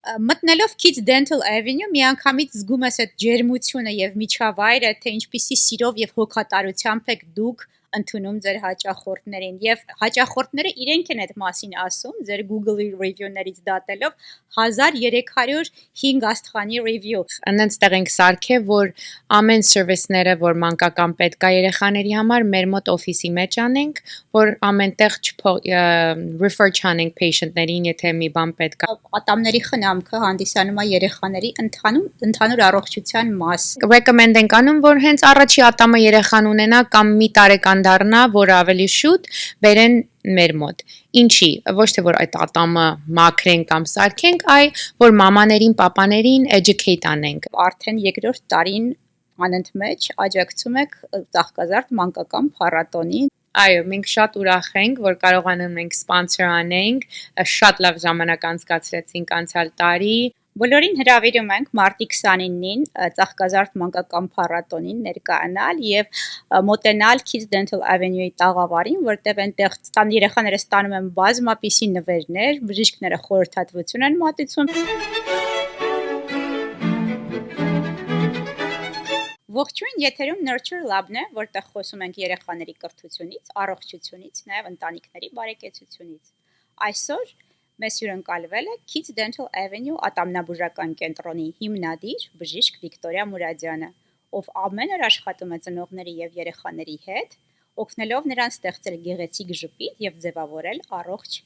Մտնելով Kids Dental Avenue միանգամից զգում ես այդ ջերմությունը եւ միջավայրը, թե ինչպիսի սիրով եւ հոգատարությամբ եք դուք ընդունում ձեր հաճախորդներին եւ հաճախորդները իրենք են այդ մասին ասում, ձեր Google-ի review-ներից դատելով 1305 աստղանի review։ Անենց տեղ ենք սարքե, որ ամեն սերվիսները, որ մանկական պետք է երեխաների համար, մեր մոտ օֆիսի մեջ անենք, որ ամենտեղ refer չանենք patient-ներին, եթե մի բան պետք է։ Ատամների խնամքը հանդիսանում է երեխաների ընդհանուր առողջության մաս։ Recommend ենք անում, որ հենց առաջի ատամը երեխան ունենա կամ մի տարեկան դառնա, որ ավելի շուտ բերեն մեր մոտ։ Ինչի, ոչ թե որ այդ ատամը մաքրենք կամ սարքենք, այլ որ մամաներին, պապաներին educate անենք։ Արդեն երկրորդ տարին անընդմեջ աջակցում եք Ծաղկազարդ մանկական փառատոնին։ Այո, մենք շատ ուրախ ենք, որ կարողանում ենք sponsor անենք, շատ լավ ժամանակ անցկացրեցինք անցյալ տարի։ Բոլորին հրավիրում ենք մարտի 29-ին Ծաղկազարդ մանկական փառատոնին ներկայանալ եւ մոտենալ Kids Dental Avenue-ի տաղավարին, որտեղ այնտեղ երեխաները ստանում են բազմապիսի նվերներ, բժիշկները խորհրդատվություն են մատուցում։ Ողջույն, եթերում Nurture Lab-ն է, որտեղ խոսում ենք երեխաների կրթությունից, առողջությունից, նաև ընտանիքների բարեկեցությունից։ Այսօր մեզ հյուրընկալվել է Kids Dental Avenue ատամնաբուժական կենտրոնի հիմնադիր բժիշկ Վիկտորիա Մուրադյանը, ով ամեն օր աշխատում է ծնողների եւ երեխաների հետ, օգնելով նրանց ստեղծել գեղեցիկ ժպիտ եւ ձևավորել առողջ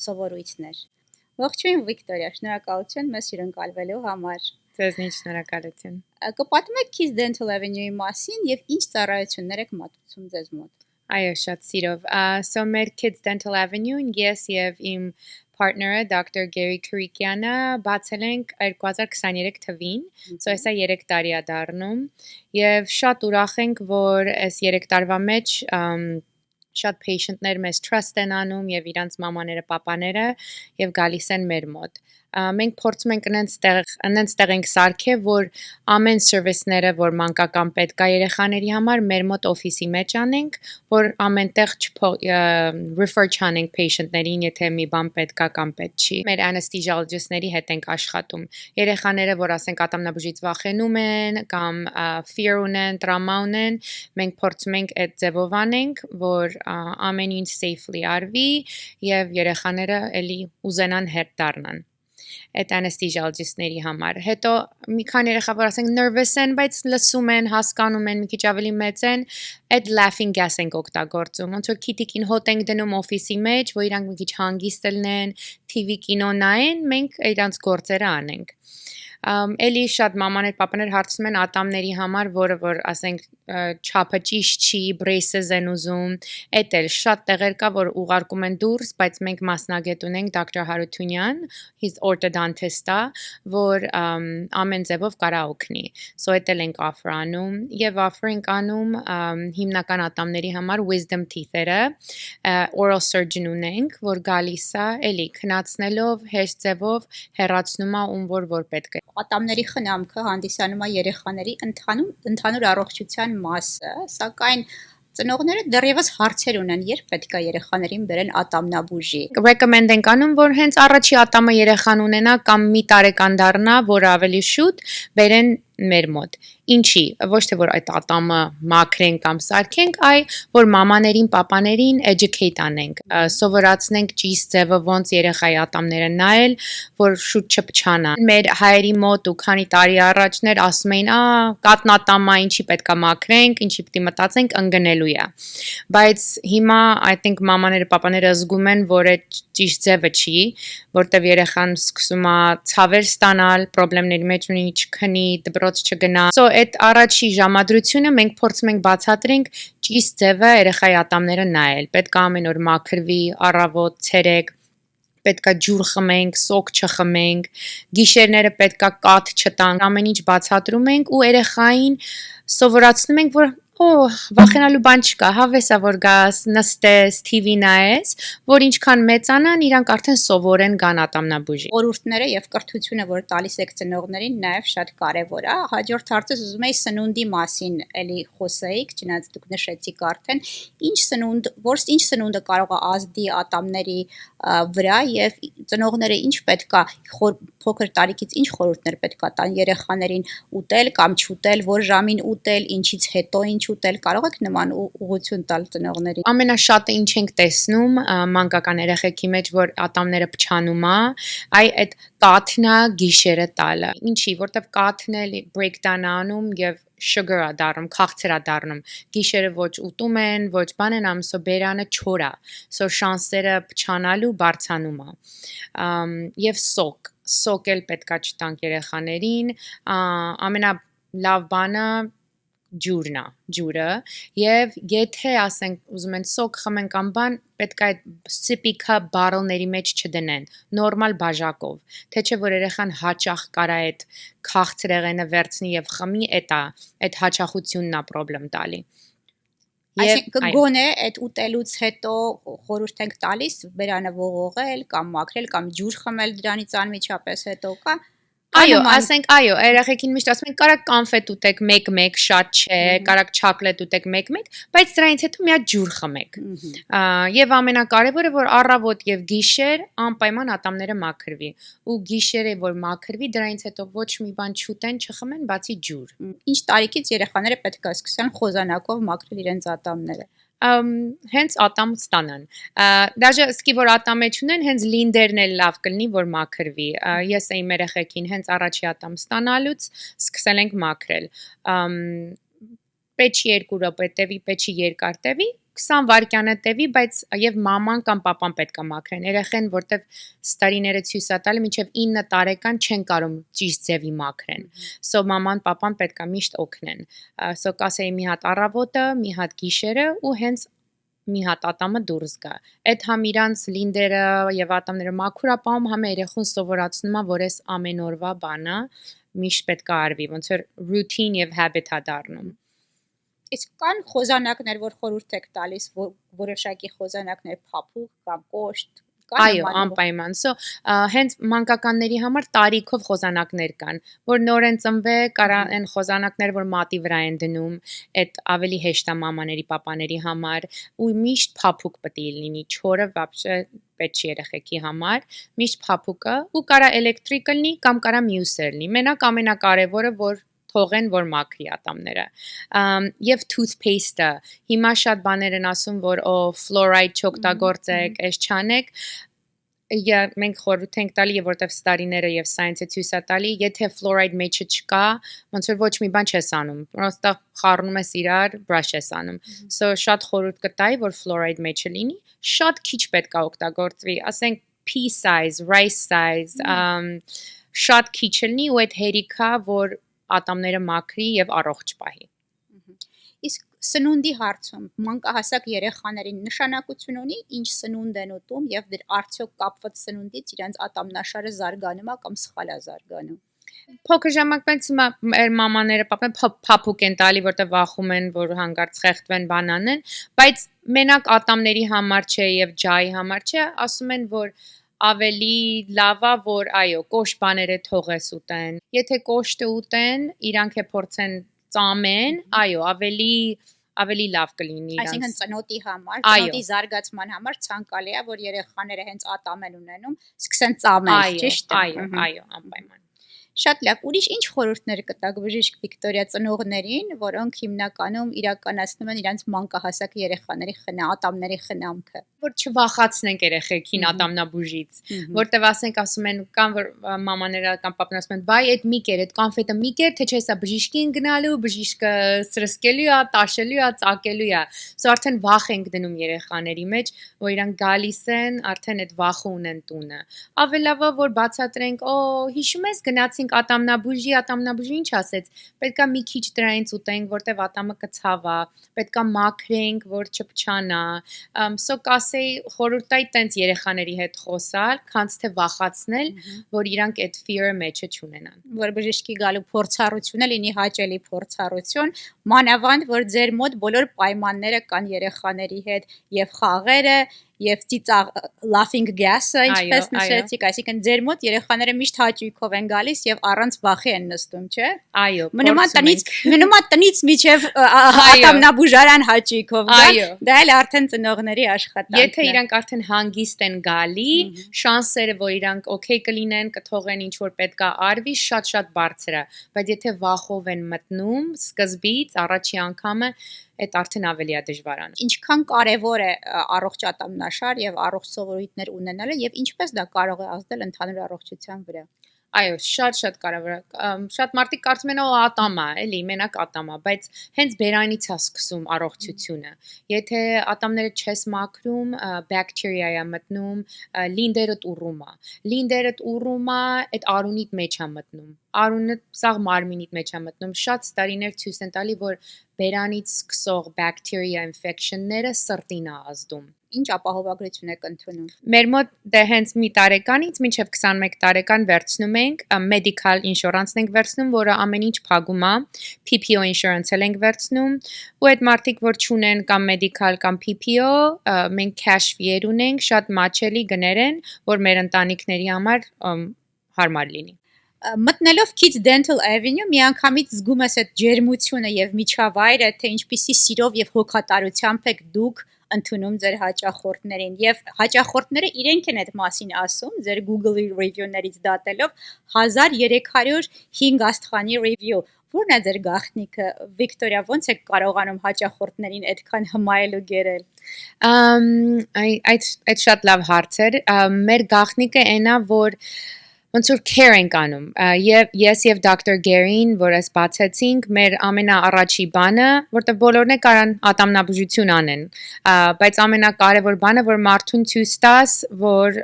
սովորույթներ։ Ողջույն Վիկտորիա, շնորհակալություն մեզ հյուրընկալվելու համար։ Ձեզնից շնորհակալություն։ Կպատմում եք Kids Dental Avenue-ի մասին եւ ինչ ծառայություններ եք մատուցում ձեզ մոտ։ Այո, շատ սիրով։ So մեր Kids Dental Avenue-ին ես եւ իմ partner-ը Dr. Gary Kurikyan-ը բացել ենք 2023 թվին, so հեսա 3 տարի է դառնում եւ շատ ուրախ ենք, որ այս 3 տարվա մեջ շատ patient-ներ մեզ trust են անում եւ իրանց մամաները, պապաները եւ գալիս են մեր մոտ։ Մենք փորձում ենք անենց տեղ ենք սարքե, որ ամեն սերվիսները, որ մանկական պետք է երեխաների համար, մեր մոտ օֆիսի մեջ անենք, որ ամենտեղ refer չանենք patient-ներին, եթե մի բան պետք է կամ պետք չի։ Մեր anesthesiologist-ների հետ ենք աշխատում։ Երեխաները, որ ասենք ատամնաբուժից վախենում են կամ fear ունեն, տրավմա ունեն, մենք փորձում ենք այդ ձևով անենք, որ ամեն ինչ safely արվի եւ երեխաները էլի ուզենան հետ դառնան։ Այդ anesthesiologist-ների համար։ Հետո մի քանի երեխա, որ ասենք nervous են, բայց լսում են, հասկանում են, մի քիչ ավելի մեծ են, այդ laughing gas ենք օգտագործում։ Ոնց որ քիթիկին հոտ ենք դնում օֆիսի մեջ, որ իրանք մի քիչ հանգիստ լինեն, TV կինո նայեն, մենք իրանց գործերը անենք։ Էլի շատ մամաներ, պապաներ հարցնում են ատամների համար, որը որ ասենք չափը ճիշտ չի, braces են ուզում, էդ էլ շատ տեղեր կա, որ ուղարկում են դուրս, բայց մենք մասնագետ ունենք Dr. Հարությունյան, he's orthodontist, որ ամեն ձևով կարա օգնի։ So էդ էլ ենք offer անում եւ offer ենք անում հիմնական ատամների համար wisdom teeth-երը, oral surgeon ունենք, որ գալիս է, էլի քնացնելով, հեշտ ձևով հեռացնում է ում որ պետք է։ Ատամների խնամքը հանդիսանում է երեխաների ընդհանուր առողջության մասը, սակայն ծնողները դեռևս հարցեր ունեն, երբ պետք է երեխաներին բերեն ատամնաբուժի։ Recommend ենք անում, որ հենց առաջի ատամը երեխան ունենա կամ մի տարեկան դառնա, որ ավելի շուտ բերեն մեր մոտ։ Ինչի, ոչ թե որ այդ ատամը մաքրենք կամ սարքենք, այլ որ մամաներին, պապաներին educate անենք, սովորացնենք ճիշտ ձևը ոնց երեխայի ատամները նայել, որ շուտ չփչանա։ Մեր հայերի մոտ ու քանի տարի առաջներ ասում էին, կատնատամա, ինչի պետքա մաքրենք, ինչի պիտի մտածենք, ընկնելու է։ Բայց հիմա I think մամաները, պապաները զգում են, որ այդ ճիշտ ձևը չի, որտեվ երեխան սկսում է ցավեր ստանալ, խնդիրների մեջ ունի, չքնի, դպրոց չգնա։ So այդ առաջի ժամադրությունը մենք փորձում ենք բացատրենք ճիշտ ձևը երեխայի ատամները նայել։ Պետք է ամեն օր մաքրվի, առավոտ, ցերեկ, պետքա ջուր խմենք, սոկ չխմենք, գիշերները պետքա կաթ չտանք, ամեն ինչ բացատրում ենք ու երեխային սովորացնում ենք, որ Վախենալու բան չկա, հավեսա որ գաս, նստես, TV նայես, որ ինչքան մեծանան, իրանք արդեն սովորեն գան ատամնաբուժի։ Խորհուրդները եւ կրթությունը, որ տալիս եք ծնողներին, նաեւ շատ կարեւոր է։ Հաջորդ հարցս ուզում եի սնունդի մասին էլի խոսեիք, չնայած դուք նշեցիք արդեն, ինչ սնունդը կարող է ազդի ատամների վրա եւ ծնողները ինչ պետքա փոքր տարիքից ինչ խորհուրդներ պետքա տան երեխաներին ուտել կամ չուտել, որ ժամին ուտել, ինչից հետո ինչ ուտել, կարող եք նման ուղղություն տալ ծնողներին։ Ամենաշատը ինչ ենք տեսնում մանկական երեխեքի մեջ, որ ատամները փչանում է, այդ կաթնա գիշերը տալը։ Ինչի, որտեվ կաթն էլ breakdown անում եւ sugar-ա դառնում, քաղցր-ա դառնում։ Գիշերը ոչ ուտում են, ոչ բան են անում, so բերանը չոր է։ So շանսերը փչանալու բարձանում է։ Եվ սոկ էլ պետքա չտանք երեխաներին, ամենալավ բանը ջուրը եւ եթե ասենք ուզում են սոկ խմեն կամ բան պետք է այդ sippy cup բարելների մեջ չդնեն նորմալ բաժակով թե չէ որ երեխան հաճախ կարա այդ քաղցրեղենը վերցնի եւ խմի այդ հաճախությունն է խնդրեմ տալի Այսինքն գոնե այդ ուտելուց հետո խորհուրդ ենք տալիս բերանը ողողել կամ մաքրել կամ ջուր խմել դրանից անմիջապես հետո կա ասենք երեխեքին միշտ ասում են կարակ կանֆետ ուտեք 1-1 շատ չէ, կարակ չոկոլադ ուտեք 1-1, բայց դրանից հետո մի հատ ջուր խմեք։ Եվ ամենակարևորը որ առավոտ եւ գիշեր անպայման ատամները մաքրվի։ Ու գիշերը որ մաքրվի, դրանից հետո ոչ մի բան չուտեն, չխմեն, բացի ջուր։ Ինչ տարիքից երեխաները պետք է սկսեն խոզանակով մաքրել իրենց ատամները։ Հենց ատամ ստանան։ Դաժե սկի որ ատամը չունեն, հենց լինդերն էլ լավ կլինի, որ մաքրվի։ Ես իմ երեխեքին հենց առաջի ատամ ստանալուց սկսել ենք մաքրել։ Պեչի 2 րոպե տևի, պեչի երկար տևի, 20 վայրկյան տևի, բայց եւ մաման կամ papan պետք է մաքրեն։ Երեխեն, որտեվ ստարիները ցույց է տալի, մինչեւ 9 տարեկան չեն կարող ճիշտ ձևի մաքրեն։ So մաման, papan պետք է միշտ օգնեն։ So կասեի մի հատ առավոտը, մի հատ գիշերը ու հենց մի հատ ատամը դուրս գա։ Այդ համ իրանց լինդերը եւ ատամները մաքուր ապահում, համ երեխուն սովորացնում է, որ էս ամեն օրվա բանը միշտ պետք է արվի, ոնց որ routine եւ habit է դառնում։ Իսկ կան խոզանակներ, որ խորհուրդ եք տալիս, որոշակի խոզանակներ փափուկ կամ կոշտ։ Այո, անպայման։ So հենց մանկականների համար տարիքով խոզանակներ կան, որ նոր են ծնվել, կարա են խոզանակներ, որ մատի վրա են դնում, այդ ավելի հեշտ է մամաների, papaների համար, ու միշտ փափուկ պետք է լինի, չորը вообще պետք չի երեխեքի համար, միշտ փափուկը, ու կարա էլեկտրիկ լինի կամ կարա մյուսը լինի։ Մենակ ամենակարևորը որ թողեն որ մաքրի ատամները եւ toothpaste-ը հիմա շատ բաներ են ասում որ fluoride չօգտագործեք, այս չանեք մենք խորհուրդ ենք տալի եւ որտեվ ստարիները եւ science-ը ցույց է տալի, եթե fluoride մեջը չկա, ոնց որ ոչ մի բան չես անում, պրոստը խառնում ես իրար, brush ես անում։ So շատ խորհուրդ կտայի, որ fluoride մեջը լինի, շատ քիչ պետք է օգտագործվի, ասենք pea size, rice size, շատ քիչ լինի ու այդ հերիքա, որ ատամները մաքրի եւ առողջ պահի։ Իսկ սնունդի հարցում մանկահասակ երեխաներին նշանակություն ունի ինչ սնունդ են ուտում եւ արդյոք կապված սնունդից իրենց ատամնաշարը զարգանում է կամ սխալ է զարգանում։ Փոքր ժամանակից մամաները papan փափուկ են տալի, որտեղ վախում են, որ հանկարծ խեղդվեն բանանեն, բայց մենակ ատամների համար չէ եւ ջայի համար չէ, ասում են, որ ավելի լավ է, որ այո, կոշտ բաները թողես ուտեն։ Եթե կոշտը ուտեն, իրանք է փորձեն ծամեն, այո, ավելի լավ կլինի իրանք։ Այսինքն ծնոտի համար, ծնոտի զարգացման համար ցանկալի է, որ երեխաները հենց ատամ են ունենում, սկսեն ծամել, ճիշտ է։ Այո, անպայման։ Շատ լավ, ուրիշ ինչ խորհուրդներ կտաք բժիշկ Վիկտորիա ծնողներին, որոնք հիմնականում իրականացնում են իրենց մանկահասակ երեխաների ատամների խնամքը։ Որ չվախացնենք երեխեքին ատամնաբուժից, որտեվ ասում են կամ որ մամաները կամ papan ասում են, «Բայ այդ միկեր, այդ կանֆետը միկեր, թե չէ սա բժիշկին գնալու, բժիշկը սրսկելու է, տաշելու է, ծակելու է»։ So արդեն վախ ենք դնում երեխաների մեջ, որ իրանք գալիս են, արդեն այդ վախը ունեն տունը։ Ավելի լավ է որ բացատրենք, հիշում ես գնացի ասենք ատամնաբուժի ինչ ասեց, պետքա մի քիչ դրանից ուտենք, որտեվ ատամը կցավա, պետքա մաքրենք, որ չփչանա, so կասեի խորհուրդայի տենց երեխաների հետ խոսալ, քանց թե վախացնել, որ իրանք այդ fear-ը մեջը չունենան։ Որ բժշկի գալու փորձառությունը լինի հաճելի փորձառություն, մանավանդ որ ձեր մոտ բոլոր պայմանները կան երեխաների հետ եւ խաղերը եւ ծիծաղ laughing gas-ը ինչպես նշեցիք, այսինքն ձեր մոտ երեխաները միշտ հաճույքով են գալիս եւ առանց վախի են նստում, չէ՞։ Այո, մնում տնից միջև ատամնաբուժարան հաճույքով գա, դա էլ արդեն ծնողների աշխատանքն է։ Եթե իրանք արդեն հանգիստ են գալի, շանսերը որ իրանք օքեյ կլինեն, կթողեն ինչ որ պետքա արվի, շատ բարձր է, բայց եթե վախով են մտնում սկզբից առաջի անգամը այդ արդեն ավելի է դժվարանում։ Ինչքան կարևոր է առողջ ատամնաշար եւ առողջ սովորույթներ ունենալը եւ ինչպես դա կարող է ազդել ընդհանուր առողջության վրա։ Այո, շատ կարևոր է։ Շատ մարդիկ կարծում են ատամա, էլի, մենակ ատամա, բայց հենց բերանից է սկսում առողջությունը։ Եթե ատամները չես մաքրում, բակտերիա է մտնում, լինդերդ ուռում է, այդ արունիդ մեջ է մտնում։ Արունը սաղ մարմինիդ մեջ է մտնում։ Շատ տարիներ ցույց են տալի, որ բերանից սկսող բակտերիա ինֆեկշնները սրտին է ազդում։ Ինչ ապահովագրություն եք ընդունում։ Մեր մոտ դե հենց մի տարեկանից մինչև 21 տարեկան վերցնում ենք medical insurance-ն ենք վերցնում, որը ամեն ինչ փակում է, PPO insurance-ը ենք վերցնում, ու այդ մարդիկ, որ չունեն կամ medical կամ PPO, մենք cash fee-եր ունենք, շատ մաչելի գներ են, որ մեր ընտանիքների համար հարմար լինի։ Մտնելով Kids Dental Avenue միանգամից զգում ես այդ ջերմությունը եւ միջավայրը, թե ինչպիսի սիրով եւ հոգատարությամբ եք դուք ընդունում ձեր հաճախորդներին եւ հաճախորդները իրենք են այդ մասին ասում ձեր Google-ի review-ներից դատելով 1305 աստղանի review։ Որն է ձեր գաղտնիքը, Վիկտորիա, ո՞նց եք կարողանում հաճախորդներին այդքան հմայել ու գերել։ Այդ շատ լավ հարց էր։ Մեր գաղտնիքը այնա, որ ոնց որ care ենք անում, ես եւ Dr. Gary-ին, որ ես բացեցինք, մեր ամենաառաջի բանը, որտեղ բոլորն է կարան ատամնաբուժություն անեն, բայց ամենակարևոր բանը, որ մարդուն ցույց տաս, որ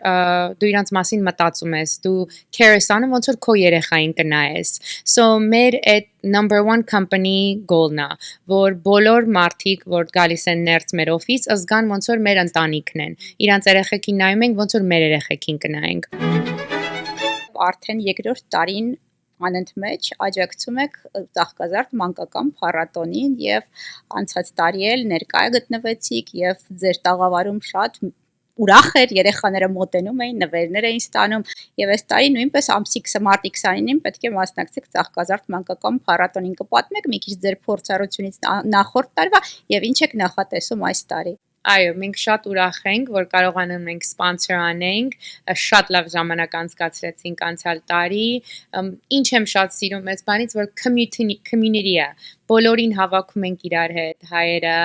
դու իրանց մասին մտածում ես, դու care ես անում, ոնց որ քո երեխային կնայես։ So մեր այդ number 1 company goal-ն է, որ բոլոր մարդիկ, որ գալիս են ներս մեր օֆիս, զգան ոնց որ մեր ընտանիքն են։ Իրանց երեխեքին նայում ենք, ոնց որ մեր երեխեքին կնայենք։ Արդեն երկրորդ տարին անընդմեջ աջակցում եք Ծաղկազարդ մանկական փառատոնին եւ անցած տարի էլ ներկայ գտնվեցիք եւ ձեր տաղավարում շատ ուրախ էր, երեխաները մոտենում էին, նվերներ էին ստանում եւ այս տարի նույնպես ամսի մարտի 29-ին պետք է մասնակցեք Ծաղկազարդ մանկական փառատոնին։ Կպատմեք մի քիչ ձեր փորձառությունից նախորդ տարվա եւ ինչ եք նախատեսում այս տարի։ Այո, մենք շատ ուրախ ենք, որ կարողանում ենք sponsor անենք, շատ լավ ժամանակ անցկացրեցինք անցյալ տարի, ինչ եմ շատ սիրում այս բանից, որ community է, բոլորին հավաքում ենք իրար հետ, հայերը,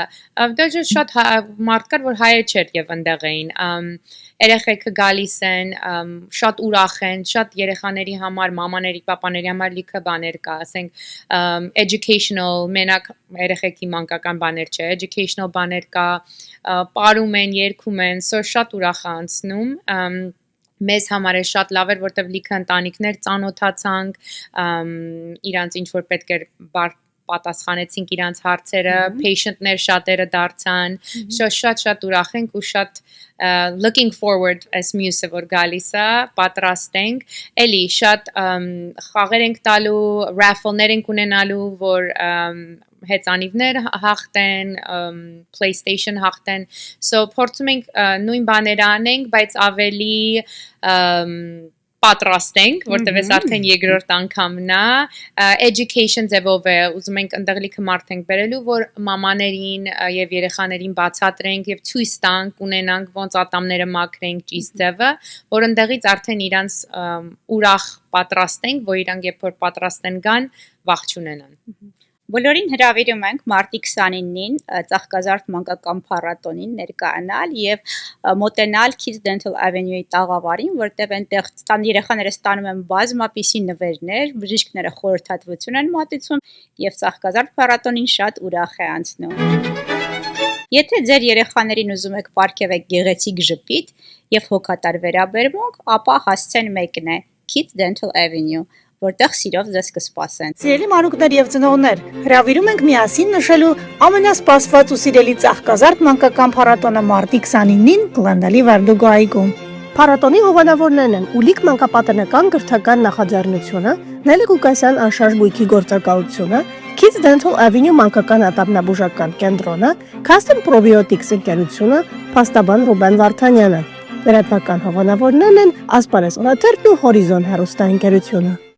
դա շատ մարդ կար, որ հայեր չէր եւ ընդեղ էին, երեխեքը գալիս են, շատ ուրախ են, շատ երեխաների համար, մամաների, պապաների համար լիքը բաներ կա, ասենք educational, մենակ երեխեքի մանկական բաներ չէ, educational բաներ կա, պարում են, երգում են, շատ ուրախ է անցնում, մեզ համար է շատ լավ էր, որտեղ լիքը ընտանիքներ ծանոթացանք, իրանց ինչ որ պետք էր պատասխանեցինք իրանց հարցերը, patient-ներ շատերը դարձան, շատ ուրախ ենք ու շատ looking forward as մյուսը որ գալիս է, պատրաստ ենք, էլի շատ խաղեր ենք տալու, raffle-ներ ենք ունենալու, որ հեծանիվներ հաղթեն, PlayStation հաղթեն, so փորձում ենք նույն բաները անենք, բայց ավելի պատրաստ ենք, որտեղ էս արդեն երկրորդ անգամն է, education ձևով է, ուզում ենք ընդեղ լիքը մարդ ենք բերելու, որ մամաներին եւ երեխաներին բացատրենք եւ ցույց տանք, ունենանք ոնց ատամները մաքրենք ճիշտ ձևը, որ ընդեղից արդեն իրանց ուրախ պատրաստ ենք, որ իրանք երբ որ պատրաստ են գան, վախ չունենան։ Բոլորին հրավիրում ենք մարտի 29-ին Ծաղկազարդ մանկական փառատոնին ներկայանալ եւ մոտենալ Kids Dental Avenue-ի տաղավարին, որտեղ այնտեղ երեխաները ստանում են բազմապիսի նվերներ, բժիշկները խորհրդատվություն են մատուցում եւ Ծաղկազարդ փառատոնին շատ ուրախ է անցնում։ Եթե ձեր երեխաներին ուզում եք պարգևեք գեղեցիկ ժպիտ եւ հոգատար վերաբերմունք, ապա հասցեն մեկն է Kids Dental Avenue, որտեղ սիրով ձեզ կսպասեն։ Սիրելի մանուկներ եւ ծնողներ, հրավիրում ենք միասին նշելու ամենասպասված ու սիրելի ծաղկազարդ մանկական փառատոնը մարտի 29-ին Գլանդալի Վարդուգո այգում։ Փառատոնի հովանավորներն են Ուլիկ մանկապատանեկան կրթական նախաձեռնությունը, Նելի Ղուկասյան անշարժ բույքի գործակալությունը, Kids Dental Avenue մանկական ատամնաբուժական կենտրոնը, Custom Probiotics ընկերությունը, փաստաբան Ռուբեն Վարդանյանը։ Լրատվական հովանավորներն են Ասպարեզ Օնատերն ու Հորիզոն հեռուստաընկերությունը։